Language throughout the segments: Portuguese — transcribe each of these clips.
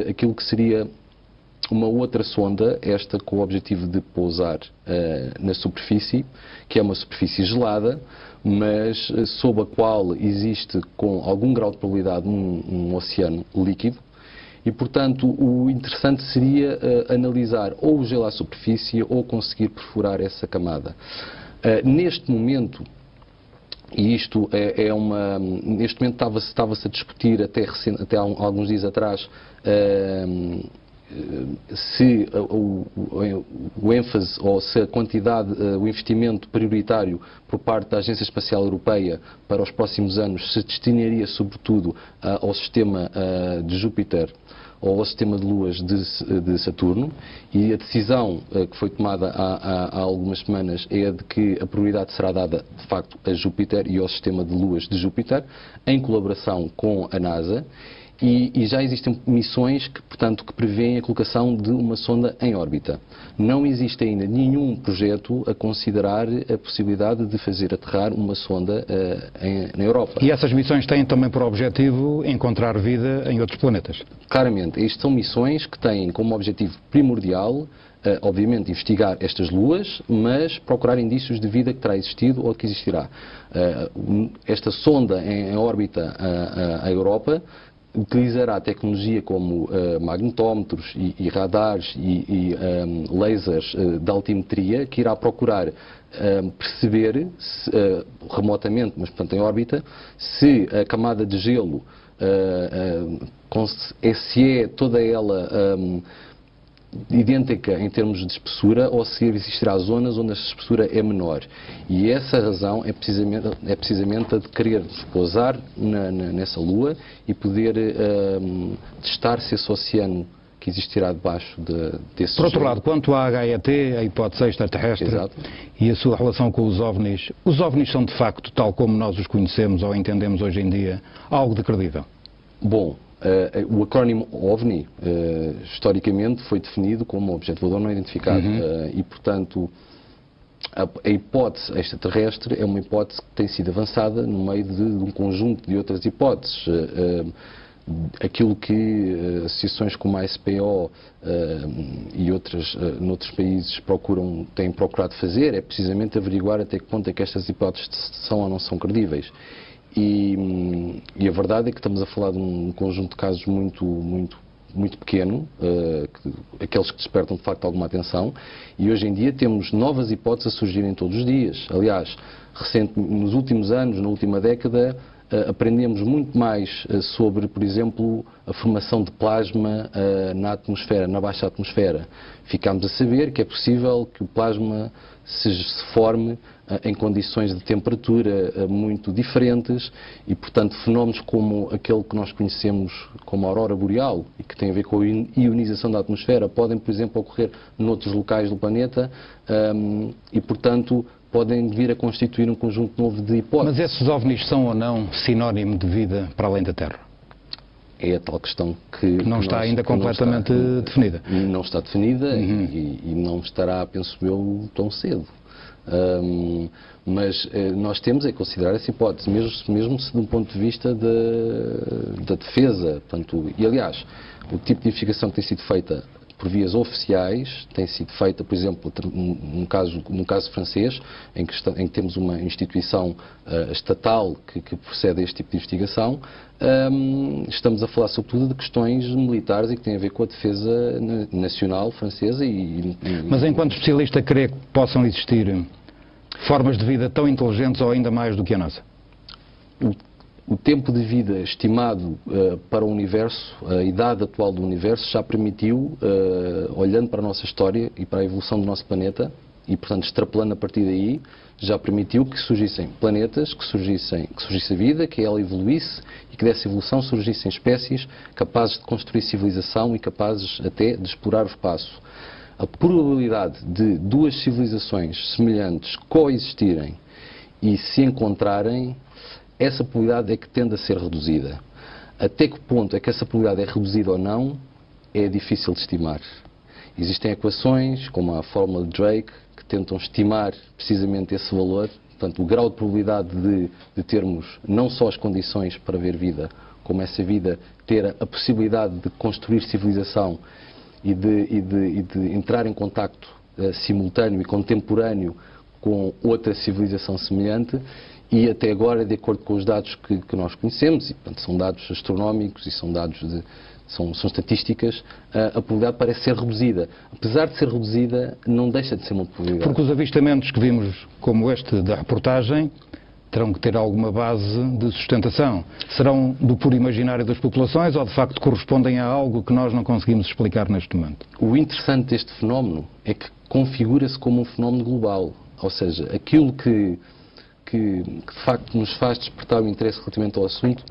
aquilo que seria uma outra sonda, esta com o objetivo de pousar na superfície, que é uma superfície gelada, mas sob a qual existe com algum grau de probabilidade um oceano líquido. E, portanto, o interessante seria analisar ou o gelo à superfície ou conseguir perfurar essa camada. Neste momento, e isto neste momento estava-se a discutir até há alguns dias atrás se o ênfase ou se a quantidade, o investimento prioritário por parte da Agência Espacial Europeia para os próximos anos se destinaria sobretudo ao sistema de Júpiter ou ao sistema de luas de Saturno, e a decisão que foi tomada há algumas semanas é a de que a prioridade será dada, de facto, a Júpiter e ao sistema de luas de Júpiter, em colaboração com a NASA, e já existem missões que, portanto, que prevêem a colocação de uma sonda em órbita. Não existe ainda nenhum projeto a considerar a possibilidade de fazer aterrar uma sonda na Europa. E essas missões têm também por objetivo encontrar vida em outros planetas? Claramente. Estas são missões que têm como objetivo primordial, obviamente, investigar estas luas, mas procurar indícios de vida que terá existido ou que existirá. Esta sonda em órbita à Europa utilizará tecnologia como magnetómetros e radares e lasers de altimetria, que irá procurar perceber remotamente, mas portanto em órbita, se a camada de gelo se é toda ela idêntica em termos de espessura ou se existirá zonas onde a espessura é menor. E essa razão é precisamente a de querer pousar nessa lua e poder testar se esse oceano que existirá debaixo desse... Por outro lado, quanto à HET, a hipótese extraterrestre, exato, e a sua relação com os OVNIs são de facto, tal como nós os conhecemos ou entendemos hoje em dia, algo de credível? Bom, o acrónimo OVNI, historicamente, foi definido como objeto voador não identificado. E, portanto, a hipótese extraterrestre é uma hipótese que tem sido avançada no meio de um conjunto de outras hipóteses. Aquilo que associações como a SPO e outras noutros países têm procurado fazer é precisamente averiguar até que ponto é que estas hipóteses são ou não são credíveis. E a verdade é que estamos a falar de um conjunto de casos muito pequeno, aqueles que despertam de facto alguma atenção, e hoje em dia temos novas hipóteses a surgirem todos os dias. Aliás, nos últimos anos, na última década, aprendemos muito mais sobre, por exemplo, a formação de plasma na atmosfera, na baixa atmosfera. Ficámos a saber que é possível que o plasma se forme em condições de temperatura muito diferentes e, portanto, fenómenos como aquele que nós conhecemos como a aurora boreal e que tem a ver com a ionização da atmosfera podem, por exemplo, ocorrer noutros locais do planeta e, portanto, podem vir a constituir um conjunto novo de hipóteses. Mas esses OVNIs são ou não sinónimo de vida para além da Terra? É a tal questão que não está ainda completamente definida. Não está definida e não estará, penso eu, tão cedo. Mas nós temos a considerar essa hipótese, mesmo se de um ponto de vista da defesa. Portanto, e, aliás, o tipo de investigação que tem sido feita por vias oficiais, tem sido feita, por exemplo, num caso francês, em que temos uma instituição estatal que procede a este tipo de investigação. Estamos a falar sobretudo de questões militares e que têm a ver com a defesa nacional francesa. Mas enquanto especialista, crê que possam existir formas de vida tão inteligentes ou ainda mais do que a nossa? O tempo de vida estimado para o universo, a idade atual do universo, já permitiu, olhando para a nossa história e para a evolução do nosso planeta, e, portanto, extrapolando a partir daí, já permitiu que surgissem planetas, que surgisse a vida, que ela evoluísse e que dessa evolução surgissem espécies capazes de construir civilização e capazes até de explorar o espaço. A probabilidade de duas civilizações semelhantes coexistirem e se encontrarem, essa probabilidade é que tende a ser reduzida. Até que ponto é que essa probabilidade é reduzida ou não, é difícil de estimar. Existem equações, como a fórmula de Drake, que tentam estimar precisamente esse valor, portanto, o grau de probabilidade de termos não só as condições para haver vida, como essa vida ter a possibilidade de construir civilização e de entrar em contacto simultâneo e contemporâneo com outra civilização semelhante, e até agora, de acordo com os dados que nós conhecemos, e portanto, são dados astronómicos e são dados são estatísticas, a probabilidade parece ser reduzida. Apesar de ser reduzida, não deixa de ser uma probabilidade. Porque os avistamentos que vimos, como este da reportagem, terão que ter alguma base de sustentação. Serão do puro imaginário das populações ou de facto correspondem a algo que nós não conseguimos explicar neste momento? O interessante deste fenómeno é que configura-se como um fenómeno global. Ou seja, aquilo que de facto nos faz despertar o interesse relativamente ao assunto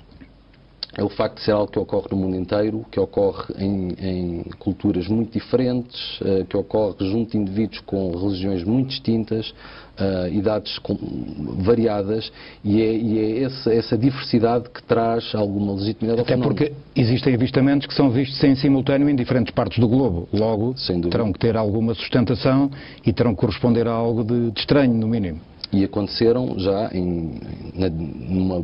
é o facto de ser algo que ocorre no mundo inteiro, que ocorre em culturas muito diferentes, que ocorre junto de indivíduos com religiões muito distintas, idades variadas, e é essa diversidade que traz alguma legitimidade ao fenómeno. Até porque existem avistamentos que são vistos em simultâneo em diferentes partes do globo. Logo, terão que ter alguma sustentação e terão que corresponder a algo de estranho, no mínimo. E aconteceram já numa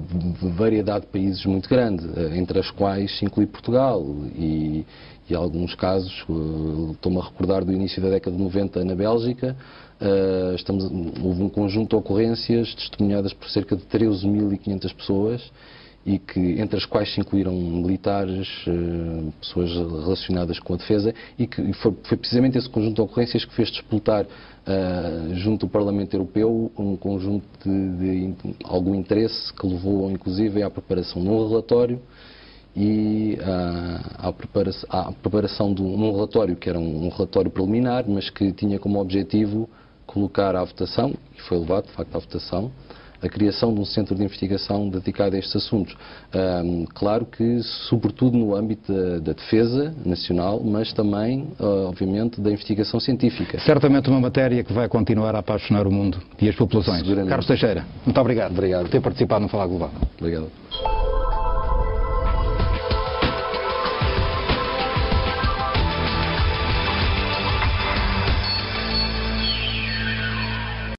variedade de países muito grande, entre as quais se inclui Portugal e alguns casos, estou-me a recordar do início da década de 90 na Bélgica, houve um conjunto de ocorrências testemunhadas por cerca de 13.500 pessoas, e que, entre as quais se incluíram militares, pessoas relacionadas com a defesa, e que foi precisamente esse conjunto de ocorrências que fez disputar junto do Parlamento Europeu um conjunto de algum interesse que levou inclusive à preparação de um relatório e à preparação de um relatório que era um relatório preliminar, mas que tinha como objetivo colocar à votação, e foi levado de facto à votação, a criação de um centro de investigação dedicado a estes assuntos. Claro que, sobretudo no âmbito da defesa nacional, mas também, obviamente, da investigação científica. Certamente uma matéria que vai continuar a apaixonar o mundo e as populações. Carlos Teixeira, muito obrigado por ter participado no Falar Global. Obrigado.